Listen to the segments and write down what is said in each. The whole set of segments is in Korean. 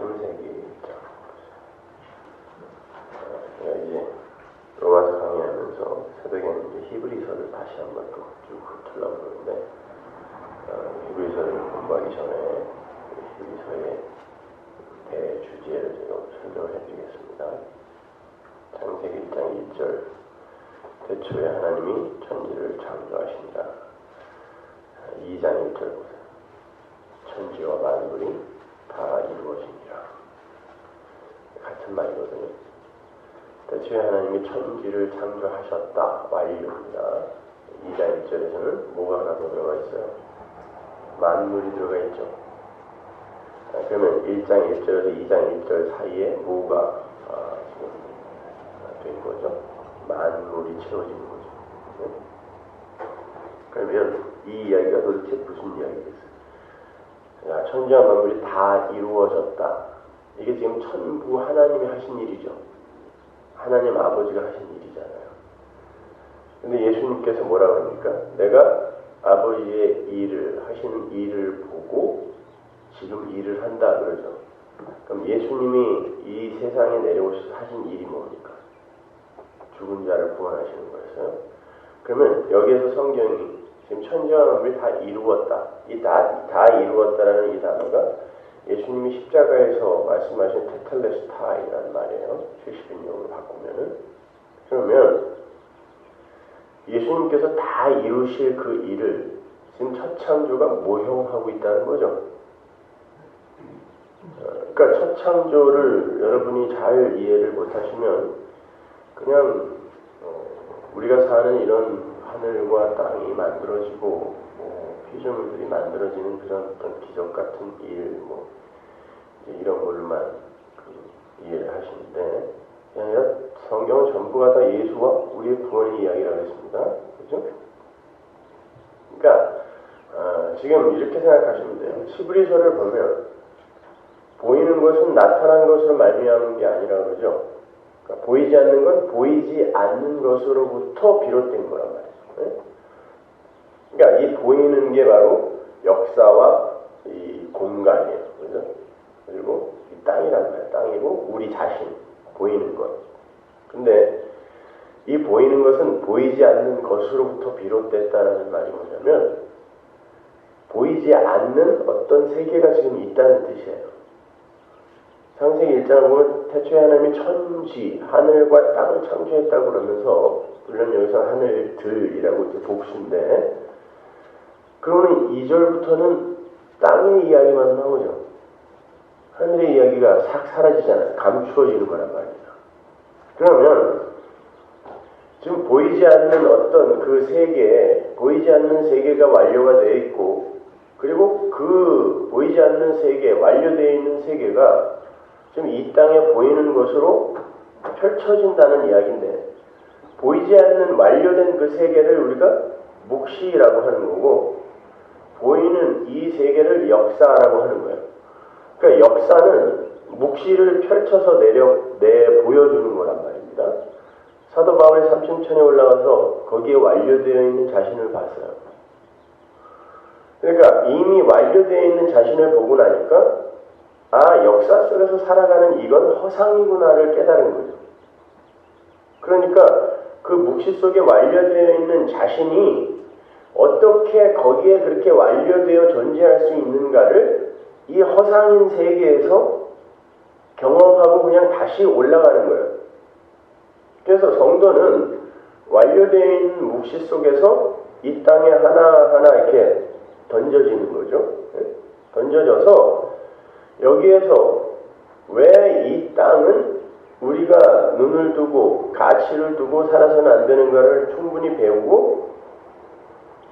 창세기 1장. 제가 이제 로마서 강의하면서 새벽에는 이제 히브리서를 다시 한번 또 쭉 훑으려고 그러는데, 히브리서를 공부하기 전에 히브리서의 대주제를 제가 설명을 해드리겠습니다. 창세기 1장 1절. 태초에 하나님이 천지를 창조하신다. 2장 1절 보세요. 천지와 만물이 다 이루어지니라. 같은 말이거든요. 태초에 하나님이 천지를 창조하셨다. 완료입니다. 2장 1절에서는 뭐가 하나 더 들어가 있어요? 만물이 들어가 있죠. 그러면 1장 1절에서 2장 1절 사이에 뭐가 지금 된 거죠? 만물이 채워지는 거죠. 네? 그러면 이 이야기가 도대체 무슨 이야기겠어요? 자, 천지와 만물이 다 이루어졌다. 이게 지금 천부 하나님이 하신 일이죠. 하나님 아버지가 하신 일이잖아요. 근데 예수님께서 뭐라 그럽니까? 내가 아버지의 일을 하시는 일을 보고 지금 일을 한다 그러죠. 그럼 예수님이 이 세상에 내려오셔서 하신 일이 뭡니까? 죽은 자를 구원하시는 거였어요. 그러면 여기에서 성경이 지금 천지와 만물이 다 이루었다. 이 다 이루었다라는 이 단어가 예수님이 십자가에서 말씀하신 테텔레스타이라는 말이에요. 70인용으로 바꾸면은. 그러면 예수님께서 다 이루실 그 일을 지금 첫 창조가 모형하고 있다는 거죠. 그러니까 첫 창조를 여러분이 잘 이해를 못하시면 그냥 우리가 사는 이런 하늘과 땅이 만들어지고 피조물들이 만들어지는 그런 어떤 기적 같은 일 이런 걸로만 이해를 하시는데 그게 아니라 성경은 전부가 다 예수와 우리의 구원의 이야기라고 했습니다. 그죠? 그러니까 지금 이렇게 생각하시면 돼요. 히브리서를 보면 보이는 것은 나타난 것으로 말미암은 게 아니라 그러죠. 그러니까 보이지 않는 건 보이지 않는 것으로부터 비롯된 거란 말이죠. 네? 그러니까 이 보이는 게 바로 역사와 이 공간이에요. 그죠? 그리고 이 땅이란 말이에요. 땅이고 우리 자신, 보이는 것. 근데 이 보이는 것은 보이지 않는 것으로부터 비롯됐다라는 말이 뭐냐면 보이지 않는 어떤 세계가 지금 있다는 뜻이에요. 창세기 1장을 보면 태초에 하나님이 천지, 하늘과 땅을 창조했다고 그러면서 물론 여기서 하늘들이라고 이제 복수인데 그러면 2절부터는 땅의 이야기만 나오죠. 하늘의 이야기가 싹 사라지잖아요. 감추어지는 거란 말입니다. 그러면 지금 보이지 않는 어떤 그 세계, 보이지 않는 세계가 완료가 되어 있고 그리고 그 보이지 않는 세계, 완료되어 있는 세계가 지금 이 땅에 보이는 것으로 펼쳐진다는 이야기인데 보이지 않는 완료된 그 세계를 우리가 묵시라고 하는 거고 보이는 이 세계를 역사라고 하는 거예요. 그러니까 역사는 묵시를 펼쳐서 보여주는 거란 말입니다. 사도 바울이 삼층천에 올라가서 거기에 완료되어 있는 자신을 봤어요. 그러니까 이미 완료되어 있는 자신을 보고 나니까 역사 속에서 살아가는 이건 허상이구나를 깨달은 거죠. 그러니까 그 묵시 속에 완료되어 있는 자신이 어떻게 거기에 그렇게 완료되어 존재할 수 있는가를 이 허상인 세계에서 경험하고 그냥 다시 올라가는 거예요. 그래서 성도는 완료되어 있는 묵시 속에서 이 땅에 하나하나 이렇게 던져지는 거죠. 던져져서 여기에서 왜 이 땅은 우리가 눈을 두고 가치를 두고 살아서는 안 되는가를 충분히 배우고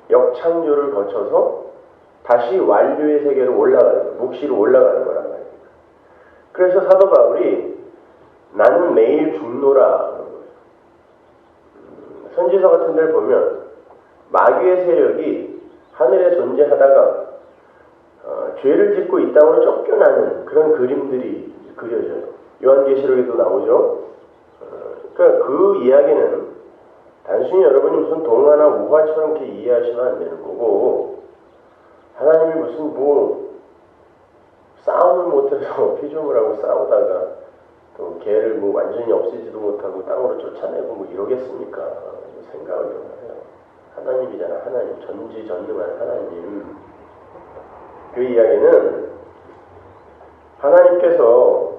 역창조를 거쳐서 다시 완료의 세계로 올라가는, 묵시로 올라가는 거란 말입니다. 그래서 사도 바울이 나는 매일 죽노라. 선지서 같은 데를 보면 마귀의 세력이 하늘에 존재하다가 죄를 짓고 이 땅으로 쫓겨나는 그런 그림들이 그려져요. 요한계시록에도 나오죠. 그러니까 그 이야기는 단순히 여러분이 무슨 동화나 우화처럼 이렇게 이해하시면 안 되는 거고 하나님이 무슨 싸움을 못해서 피조물하고 싸우다가 또 개를 뭐 완전히 없애지도 못하고 땅으로 쫓아내고 뭐 이러겠습니까? 생각을 좀 해요. 하나님이잖아, 하나님. 전지전능한 하나님. 그 이야기는 하나님께서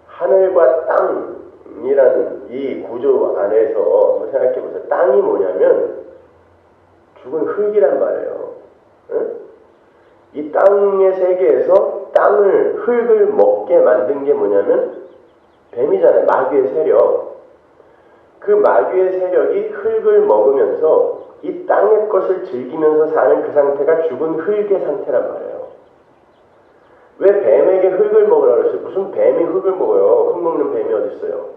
하늘과 땅이라는 이 구조 안에서 한번 생각해 보세요. 땅이 뭐냐면 죽은 흙이란 말이에요. 응? 이 땅의 세계에서 흙을 먹게 만든 게 뭐냐면 뱀이잖아요. 마귀의 세력. 그 마귀의 세력이 흙을 먹으면서 이 땅의 것을 즐기면서 사는 그 상태가 죽은 흙의 상태란 말이에요. 왜 뱀에게 흙을 먹으라고 그랬어요? 무슨 뱀이 흙을 먹어요? 흙 먹는 뱀이 어디 있어요?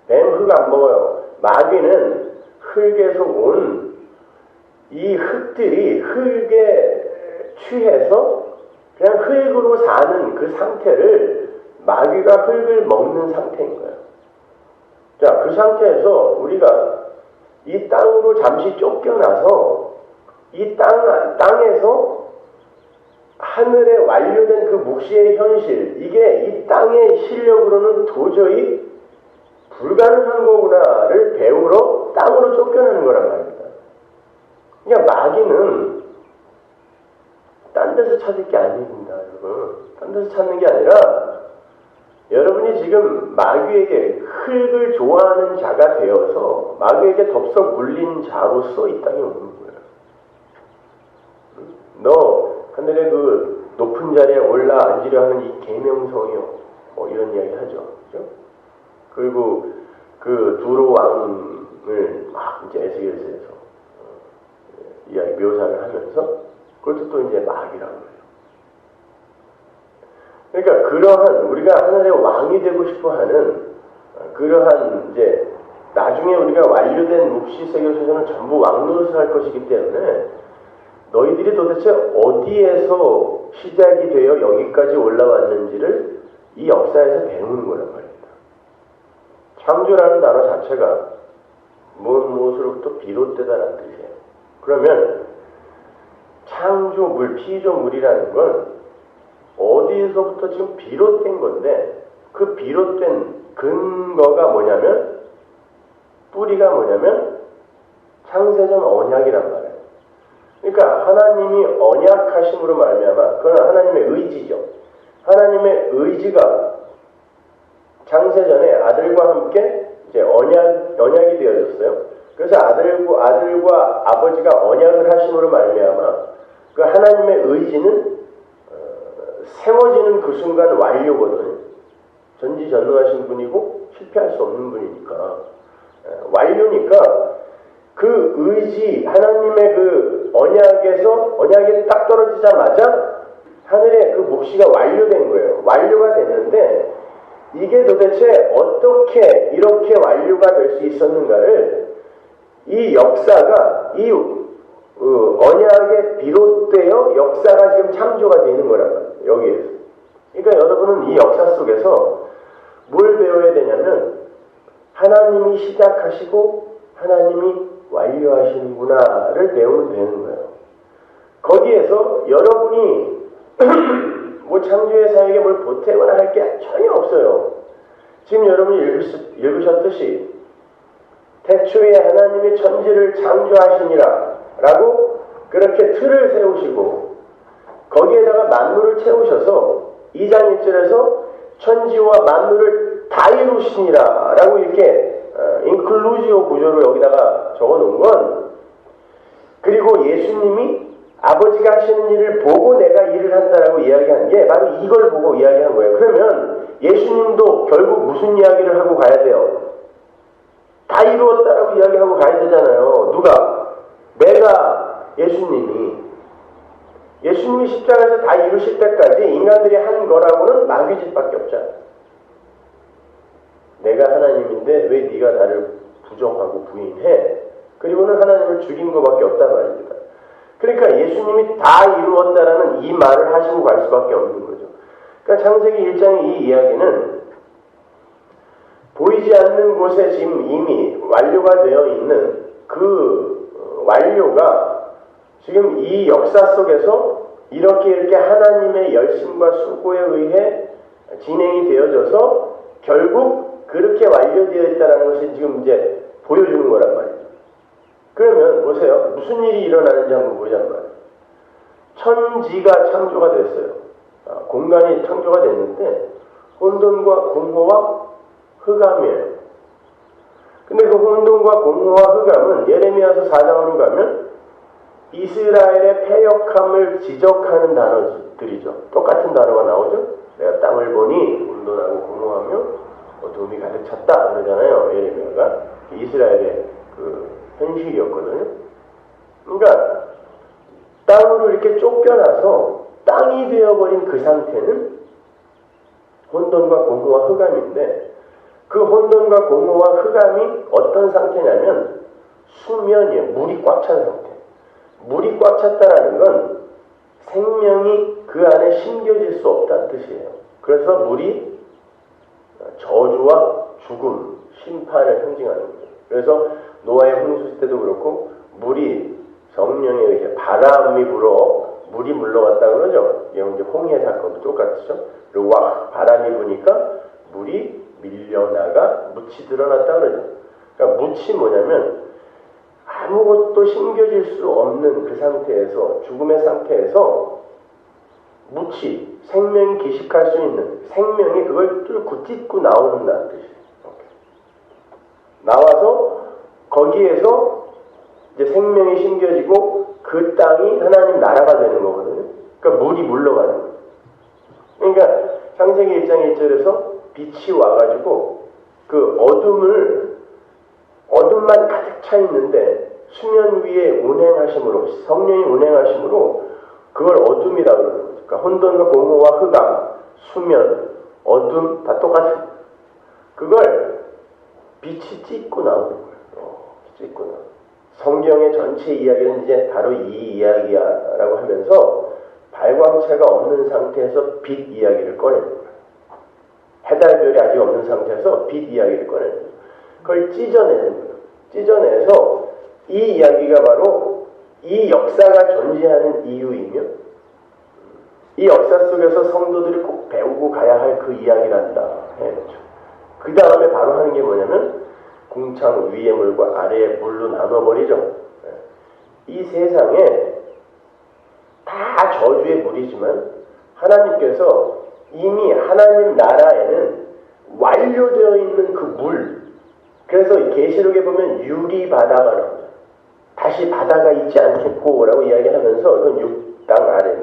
뱀 흙 안 먹어요. 마귀는 흙에서 온 이 흙들이 흙에 취해서 그냥 흙으로 사는 그 상태를 마귀가 흙을 먹는 상태인 거예요. 자, 그 상태에서 우리가 이 땅으로 잠시 쫓겨나서 이 땅에서 하늘에 완료된 그 묵시의 현실, 이게 이 땅의 실력으로는 도저히 불가능한 거구나를 배우러 땅으로 쫓겨나는 거란 말입니다. 그러니까 마귀는 딴 데서 찾을 게 아닙니다, 여러분. 딴 데서 찾는 게 아니라 여러분이 지금 마귀에게 흙을 좋아하는 자가 되어서 마귀에게 덥석 물린 자로서 이 땅에 오는 거예요. 너 하늘의 그 높은 자리에 올라 앉으려 하는 이 계명성이요, 뭐 이런 이야기 하죠, 그죠? 그리고 그 두로 왕을 막 이제 에스겔서에서 이야기 묘사를 하면서 그것도 또 이제 마귀라고 해요. 그러니까 그러한 우리가 하늘의 왕이 되고 싶어하는 그러한 이제 나중에 우리가 완료된 묵시 세계에서는 전부 왕노릇을 할 것이기 때문에 너희들이 도대체 어디에서 시작이 되어 여기까지 올라왔는지를 이 역사에서 배우는 거란 말입니다. 창조라는 단어 자체가 무엇으로부터 비롯되다라는 뜻이에요. 그러면 창조물, 피조물이라는 건 어디에서부터 지금 비롯된 건데 그 비롯된 근거가 뭐냐면 뿌리가 뭐냐면 창세전 언약이란 말이에요. 그러니까 하나님이 언약하심으로 말미암아 그건 하나님의 의지죠. 하나님의 의지가 창세전에 아들과 함께 이제 언약이 되어졌어요. 그래서 아들과 아버지가 언약을 하심으로 말미암아 그 하나님의 의지는 세워지는 그 순간 완료거든요. 전지전능하신 분이고 실패할 수 없는 분이니까 완료니까 그 의지 하나님의 그 언약이 딱 떨어지자마자 하늘의 그 묵시가 완료된 거예요. 완료가 됐는데 이게 도대체 어떻게 이렇게 완료가 될 수 있었는가를 이 역사가 이 언약에 비롯되어 역사가 지금 창조가 되는 거란 말이에요. 여기에서. 그러니까 여러분은 이 역사 속에서 뭘 배워야 되냐면 하나님이 시작하시고 하나님이 완료하시는구나를 배우면 되는 거예요. 거기에서 여러분이 뭐 창조의 사역에 뭘 보태거나 할 게 전혀 없어요. 지금 여러분이 읽으셨듯이 태초에 하나님이 천지를 창조하시니라 라고 그렇게 틀을 세우시고 거기에다가 만물을 채우셔서 2장 1절에서 천지와 만물을 다 이루시니라 라고 이렇게 인클루지오 구조로 여기다가 적어놓은 건 그리고 예수님이 아버지가 하시는 일을 보고 내가 일을 한다라고 이야기한 게 바로 이걸 보고 이야기한 거예요. 그러면 예수님도 결국 무슨 이야기를 하고 가야 돼요? 다 이루었다라고 이야기하고 가야 되잖아요. 누가? 내가 예수님이 십자가에서 다 이루실 때까지 인간들이 한 거라고는 마귀짓밖에 없잖아요. 내가 하나님인데 왜 네가 나를 부정하고 부인해? 그리고는 하나님을 죽인 것밖에 없단 말입니다. 그러니까 예수님이 다 이루었다라는 이 말을 하시고 갈 수밖에 없는 거죠. 그러니까 창세기 1장의 이 이야기는 보이지 않는 곳에 지금 이미 완료가 되어 있는 그 완료가 지금 이 역사 속에서 이렇게 하나님의 열심과 수고에 의해 진행이 되어져서 결국 그렇게 완료되어 있다는 것을 지금 이제 보여주는 거란 말이에요. 그러면 보세요. 무슨 일이 일어나는지 한번 보자는 말이에요. 천지가 창조가 됐어요. 공간이 창조가 됐는데 혼돈과 공허와 흑암이에요. 근데 그 혼돈과 공허와 흑암은 예레미야서 4장으로 가면 이스라엘의 패역함을 지적하는 단어들이죠. 똑같은 단어가 나오죠. 내가 땅을 보니 혼돈하고 공허하며 어둠이 가득 찼다 그러잖아요. 예레미야가 이스라엘의 그 현실이었거든요. 그러니까 땅으로 이렇게 쫓겨나서 땅이 되어버린 그 상태는 혼돈과 공허와 흑암인데, 그 혼돈과 공허와 흑암이 어떤 상태냐면 수면이에요. 물이 꽉 찬 상태. 물이 꽉 찼다라는 건 생명이 그 안에 심겨질 수 없다는 뜻이에요. 그래서 물이 저주와 죽음, 심판을 상징하는 거예요. 그래서 노아의 홍수 때도 그렇고 물이 성령에 의해 바람이 불어 물이 물러갔다 그러죠. 이제 홍해 사건도 똑같죠. 그리고 바람이 부니까 물이 밀려나가 묻이 드러났다 그러죠. 그러니까 묻이 뭐냐면 아무것도 심겨질 수 없는 그 상태에서, 죽음의 상태에서 묻이, 생명이 기식할 수 있는 생명이 그걸 뚫고 찢고 나오는다는 뜻이에요. 나와서 거기에서 이제 생명이 심겨지고 그 땅이 하나님 나라가 되는 거거든요. 그러니까 물이 물러가는 거예요. 그러니까 창세기 1장 1절에서 빛이 와가지고 그 어둠만 가득 차 있는데 수면 위에 운행하심으로, 성령이 운행하심으로 그걸 어둠이라고 그러는 거죠. 그러니까 혼돈과 공허와 흑암, 수면, 어둠 다 똑같은, 그걸 빛이 찢고 나오는 거예요. 찢고 나오는. 성경의 전체 이야기는 이제 바로 이 이야기야라고 하면서 발광체가 없는 상태에서 빛 이야기를 꺼내는 거예요. 해달별이 아직 없는 상태에서 빛 이야기를 꺼내는 거예요. 그걸 찢어내는 거예요. 찢어내서 이 이야기가 바로 이 역사가 존재하는 이유이며 이 역사 속에서 성도들이 꼭 배우고 가야 할 그 이야기란다. 그 다음에 바로 하는 게 뭐냐면 궁창 위의 물과 아래의 물로 나눠버리죠. 이 세상에 다 저주의 물이지만 하나님께서 이미 하나님 나라에는 완료되어 있는 그 물, 그래서 계시록에 보면 유리 바다가 나옵니다. 다시 바다가 있지 않겠고 라고 이야기하면서 이건 땅 아래,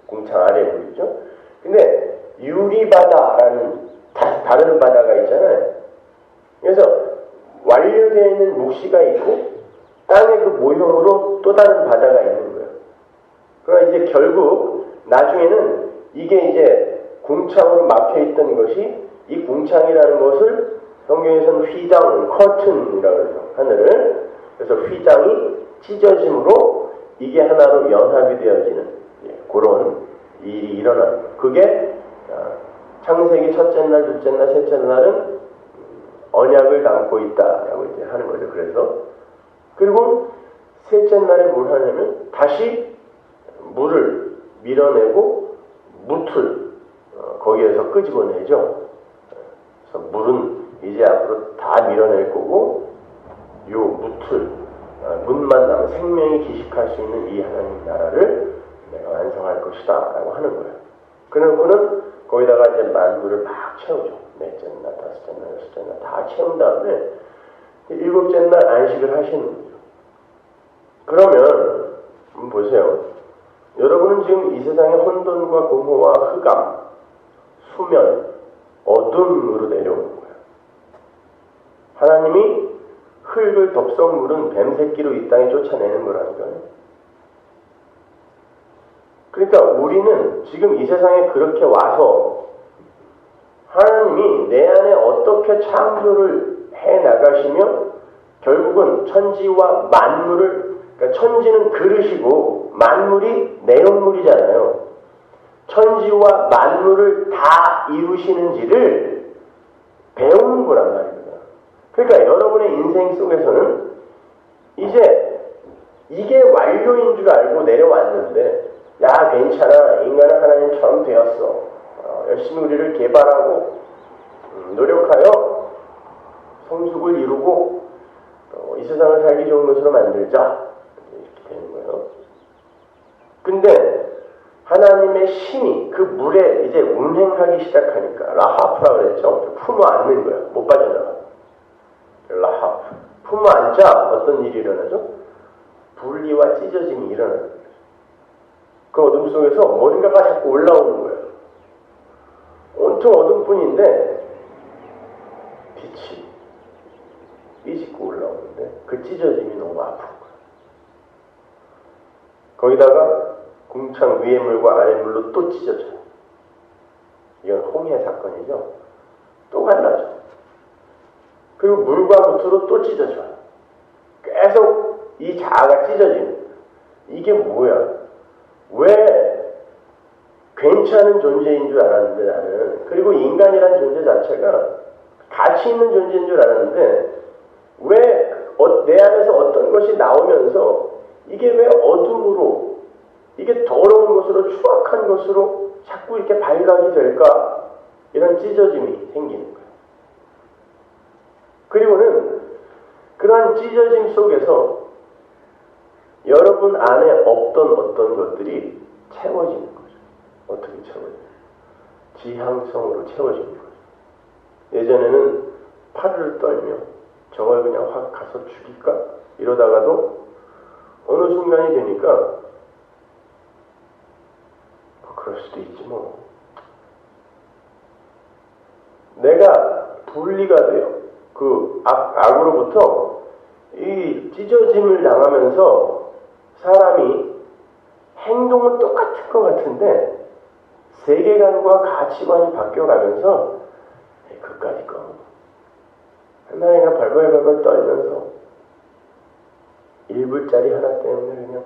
궁창 아래 물이죠. 근데 유리 바다라는 다른 바다가 있잖아요. 그래서 완료되어 있는 묵시가 있고 땅의 그 모형으로 또 다른 바다가 있는 거예요. 그러나 이제 결국 나중에는 이게 이제 궁창으로 막혀있던 것이, 이 궁창이라는 것을 성경에서는 휘장, 커튼이라고 해서 하늘을, 그래서 휘장이 찢어짐으로 이게 하나로 연합이 되어지는 그런 일이 일어나는 거예요. 그게 창세기 첫째 날, 둘째 날, 셋째 날은 언약을 담고 있다라고 이제 하는 거죠. 그리고 셋째 날에 뭘 하냐면 다시 물을 밀어내고 뭇을 거기에서 끄집어내죠. 그래서 물은 이제 앞으로 다 밀어낼 거고 요 뭇만 남은 생명이 기식할 수 있는 이 하나님 나라를 내가 완성할 것이다 라고 하는 거예요. 그러고는 거기다가 이제 만물을 막 채우죠. 넷째 날, 다섯째 날, 여섯째 날 다 채운 다음에 일곱째 날 안식을 하시는 거죠. 그러면 보세요. 여러분은 지금 이 세상의 혼돈과 공허와 흑암, 수면, 어둠으로 내려오는 거예요. 하나님이 흙을 덥석 물은 뱀새끼로 이 땅에 쫓아내는 거라니까요. 그러니까 우리는 지금 이 세상에 그렇게 와서 하나님이 내 안에 어떻게 창조를 해 나가시며 결국은 천지와 만물을, 그러니까 천지는 그릇이고 만물이 내용물이잖아요. 천지와 만물을 다 이루시는지를 배우는 거란 말입니다. 그러니까 여러분의 인생 속에서는 이제 이게 완료인 줄 알고 내려왔는데 야 괜찮아 인간은 하나님처럼 되었어. 열심히 우리를 개발하고 노력하여 성숙을 이루고 이 세상을 살기 좋은 것으로 만들자 이렇게 되는 거예요. 근데 하나님의 신이 그 물에 이제 운행하기 시작하니까 라하프라 그랬죠. 품어 안는 거예요. 못 빠져나가. 라하프. 품어 앉자 어떤 일이 일어나죠? 분리와 찢어짐이 일어나는 거예요. 그 어둠 속에서 뭔가가 자꾸 올라오는 거예요. 온통 어둠뿐인데 빛이 삐짓고 올라오는데 그 찢어짐이 너무 아픈 거예요. 거기다가 궁창 위의 물과 아래 물로 또 찢어져요. 이건 홍해 사건이죠. 또 갈라져. 그리고 물과 무트로 또 찢어져요. 계속 이 자아가 찢어지는. 이게 뭐야? 왜 괜찮은 존재인 줄 알았는데 나는. 그리고 인간이란 존재 자체가 가치 있는 존재인 줄 알았는데 왜 내 안에서 어떤 것이 나오면서 이게 왜 어둠으로 이게 더러운 것으로 추악한 것으로 자꾸 이렇게 발각이 될까? 이런 찢어짐이 생기는 거예요. 그리고는 그러한 찢어짐 속에서 여러분 안에 없던 어떤 것들이 채워지는 거죠. 어떻게 채워져요? 지향성으로 채워지는 거죠. 예전에는 팔을 떨며 저걸 그냥 확 가서 죽일까? 이러다가도 어느 순간이 되니까 그럴 수도 있지 뭐. 내가 분리가 돼요. 그 악으로부터 이 찢어짐을 당하면서 사람이 행동은 똑같을 것 같은데 세계관과 가치관이 바뀌어가면서 그까짓 거 하나에 그냥 벌벌벌벌 떨면서 1불짜리 하나 때문에 그냥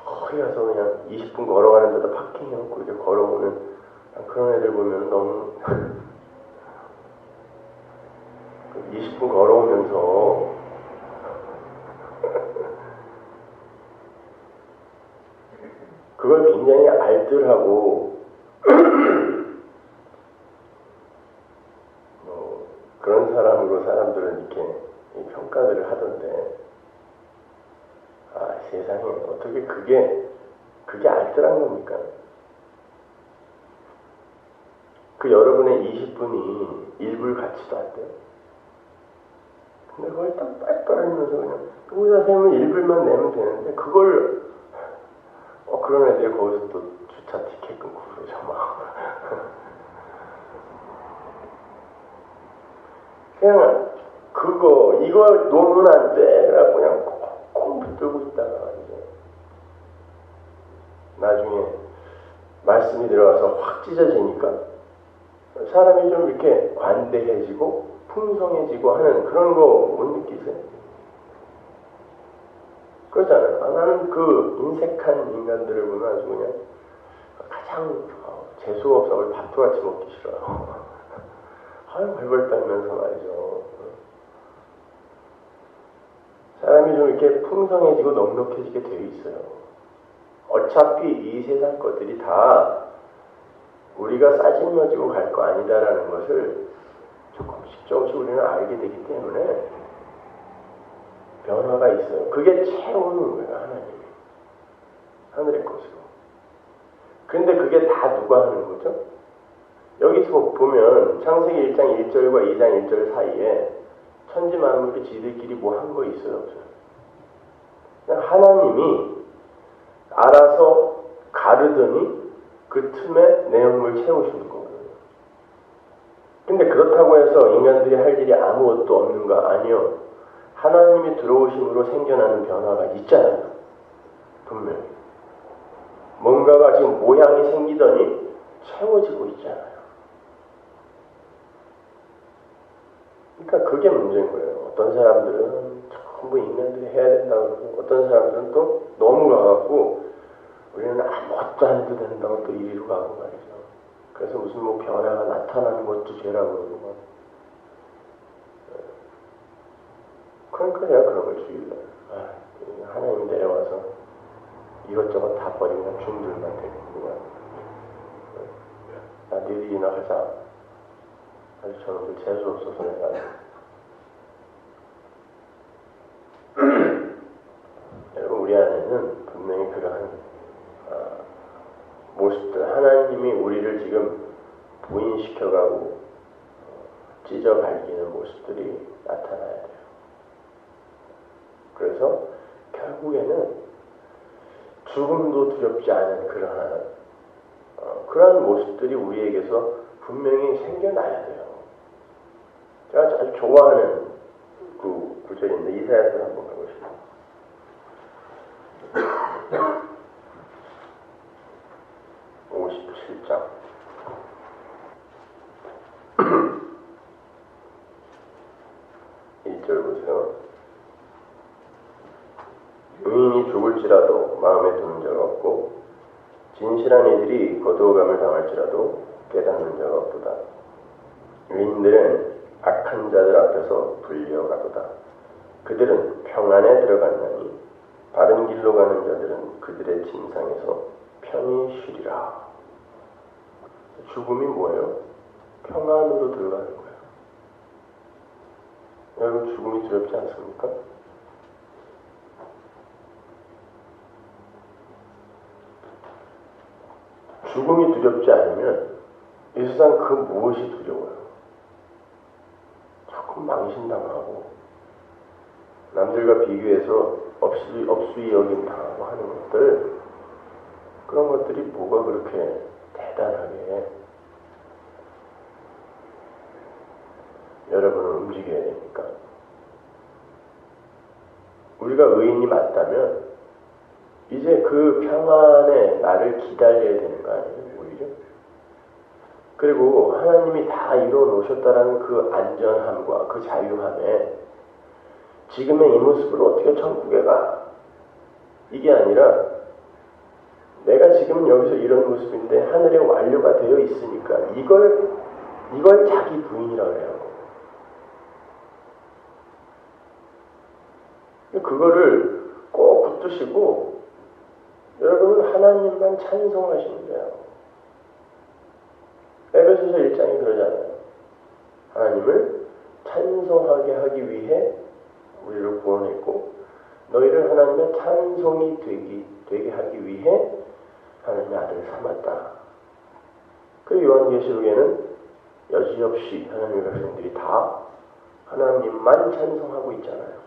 저기 가서 그냥 20분 걸어가는데도 파킹해놓고 이렇게 걸어오는 그런 애들 보면 너무 20분 걸어오면서 그걸 굉장히 알뜰하고 그런 사람으로 사람들은 이렇게 평가들을 하던데 세상에 어떻게 그게 알뜰한 겁니까? 그 여러분의 20분이 1불 가치도 안 돼요. 근데 그걸 딱 빨빨하면서 그냥 의사 선생님은 1불만 내면 되는데 그걸 그런 애들이 거기서 또 주차 티켓 끊고 그러죠 막. 그냥 이거 놓으면 안 돼. 그래갖고 그냥 꽁꽁 붙들고 있다가 이제 나중에 말씀이 들어가서 확 찢어지니까 사람이 좀 이렇게 관대해지고 풍성해지고 하는 그런 거 못 느끼세요? 그렇잖아요. 나는 그 인색한 인간들을 보면 아주 그냥 가장 재수없어 밥도같이 먹기 싫어요. 벌벌 떨면서 말이죠. 사람이 좀 이렇게 풍성해지고 넉넉해지게 되어 있어요. 어차피 이 세상 것들이 다 우리가 싸질머지고 갈 거 아니다라는 것을 조금씩 우리는 알게 되기 때문에 변화가 있어요. 그게 채우는 거예요, 하나님이. 하늘의 것으로. 근데 그게 다 누가 하는 거죠? 여기서 보면 창세기 1장 1절과 2장 1절 사이에 천지 만물이 지들끼리 뭐 한 거 있어요, 없어요? 그냥 하나님이 알아서 가르더니 그 틈에 내용물 채우시는 거거든요. 근데 그렇다고 해서 인간들이 할 일이 아무것도 없는가? 아니요. 하나님이 들어오심으로 생겨나는 변화가 있잖아요. 분명히. 뭔가가 지금 모양이 생기더니 채워지고 있잖아요. 그러니까 그게 문제인 거예요. 어떤 사람들은 전부 인간들이 해야 된다고 그러고 어떤 사람들은 또 너무 가갖고 우리는 아무것도 안 해도 된다고 또 이리로 가고 말이죠. 그래서 무슨 뭐 변화가 나타나는 것도 죄라고 그러고 그러니까 내가 그런 걸 주의를 하나님이 내려와서 이것저것 다 버리고 그냥 중들만 되겠구나. 야, 니들이나 하자. 아주 저놈들 재수없어서 내가. 여러분, 우리 안에는 분명히 그러한 모습들, 하나님이 우리를 지금 부인시켜가고 찢어 갈기는 모습들이 나타나야 돼요. 그래서 결국에는 죽음도 두렵지 않은 그러한 모습들이 우리에게서 분명히 생겨나야 돼요. 제가 아주 좋아하는 그 구절인데 이사야서를 한번 가보시죠. 57장 1절 보세요. 의인이 죽을지라도 마음에 두는 자가 없고 진실한 이들이 거두어감을 당할지라도 깨닫는 자가 없도다. 의인들은 악한 자들 앞에서 불려가도다. 그들은 평안에 들어갔나니 바른 길로 가는 자들은 그들의 진상에서 편히 쉬리라. 죽음이 뭐예요? 평안으로 들어가는 거예요. 여러분, 죽음이 두렵지 않습니까? 죽음이 두렵지 않으면 이 세상 그 무엇이 두려워요? 자꾸 망신당하고 남들과 비교해서 업수이 여김 당하고 하는 것들, 그런 것들이 뭐가 그렇게 대단하게 여러분을 움직여야 됩니까? 우리가 의인이 맞다면 이제 그 평안에 나를 기다려야 되는 거 아니에요? 오히려? 그리고 하나님이 다 이루어 놓으셨다라는 그 안전함과 그 자유함에 지금의 이 모습을 어떻게 천국에 가? 이게 아니라 내가 지금 여기서 이런 모습인데 하늘에 완료가 되어 있으니까 이걸 자기 부인이라고 해요. 그거를 꼭 붙드시고 여러분은 하나님만 찬송하시면 돼요. 에베소서 1장이 그러잖아요. 하나님을 찬송하게 하기 위해 우리를 구원했고 너희를 하나님의 찬송이 되게 하기 위해 하나님의 아들을 삼았다. 그 요한계시록에는 여지없이 하나님의 백성들이 다 하나님만 찬송하고 있잖아요.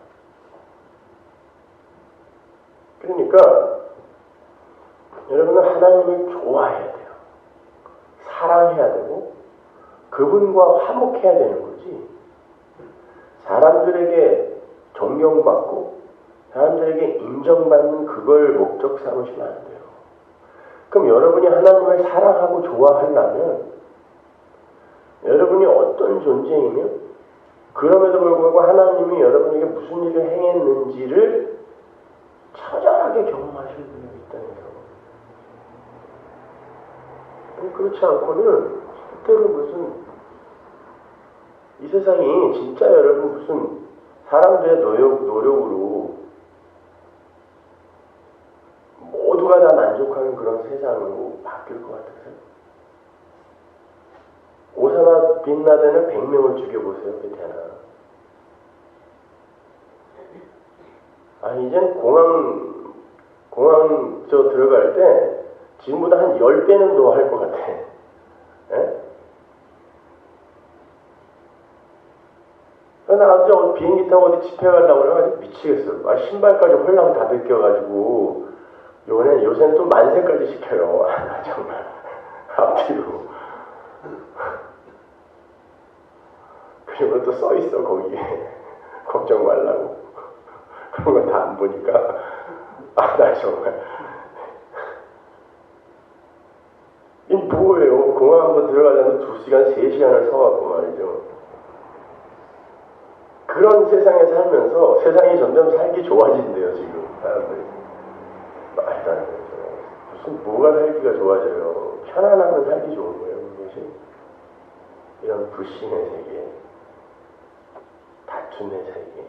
그러니까 여러분은 하나님을 좋아해야 돼요. 사랑해야 되고 그분과 화목해야 되는 거지. 사람들에게 존경받고 사람들에게 인정받는 그걸 목적 삼으시면 안 돼요. 그럼 여러분이 하나님을 사랑하고 좋아하려면 여러분이 어떤 존재이며 그럼에도 불구하고 하나님이 여러분에게 무슨 일을 행했는지를 처절하게 경험하실 분이 있다는 거. 그렇지 않고는 때로 무슨 이 세상이 진짜 여러분 무슨 사람들의 노력으로 모두가 다 만족하는 그런 세상으로 바뀔 것 같으세요? 오사마 빈라덴을 100명을 죽여보세요. 베테나. 아니 이젠 공항 들어갈 때 지금보다 한 10배는 더 할 것 같아. 예? 나 어제 비행기 타고 어디 집회 가려고 그래가지고 미치겠어. 신발까지 홀랑 다 벗겨가지고 요새는 또 만세까지 시켜요. 정말 앞뒤로. 그리고 또 써있어 거기에. 걱정 말라고. 그런 거 다 안 보니까 나 정말 이 뭐예요? 공항 한번 들어가려면 2시간, 3시간을 서갖고 말이죠. 그런 세상에 살면서 세상이 점점 살기 좋아진대요, 지금 사람들이. 말도 안 되죠. 무슨 뭐가 살기가 좋아져요? 편안하면 살기 좋은 거예요, 그것이. 이런 불신의 세계, 다툼의 세계.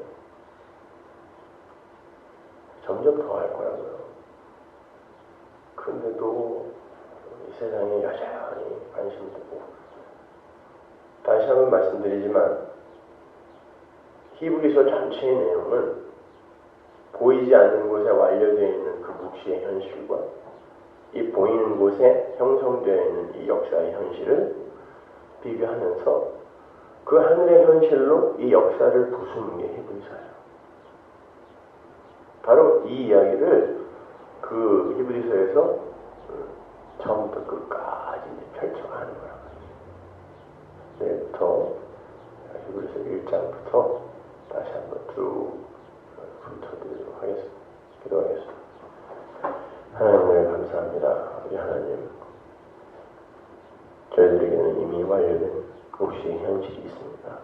점점 더 할 거라고요. 근데도 이 세상에 여전히 관심을 두고, 다시 한번 말씀드리지만 히브리서 전체의 내용은 보이지 않는 곳에 완료되어 있는 그 묵시의 현실과 이 보이는 곳에 형성되어 있는 이 역사의 현실을 비교하면서 그 하늘의 현실로 이 역사를 부수는 게 히브리서예요. 바로 이 이야기를 그 히브리서에서 처음부터 끝까지 펼쳐가는 거라고. 내일부터 히브리서 1장부터 다시 한번 쭉 훑어드리도록 하겠습니다. 기도하겠습니다. 하나님을 감사합니다. 우리 하나님, 저희들에게는 이미 완료된 묵시의 현실이 있습니다.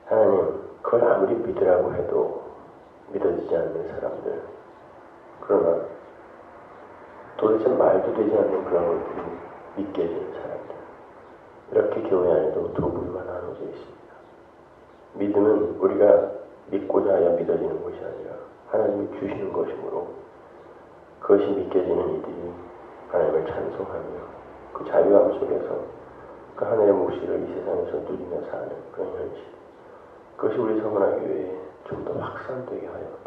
하나님, 그걸 아무리 믿으라고 해도 믿어지지 않는 사람들, 그러나 도대체 말도 되지 않는 그런 것들이 믿겨지는 사람들, 이렇게 교회 안에도 두 부류가 나눠져 있습니다. 믿음은 우리가 믿고자 하여 믿어지는 것이 아니라 하나님이 주시는 것이므로 그것이 믿겨지는 이들이 하나님을 찬송하며 그 자유함 속에서 그 하늘의 묵시를 이 세상에서 누리며 사는 그런 현실, 그것이 우리 성원아 교회에 좀 더 확산되게 하여 주옵소서.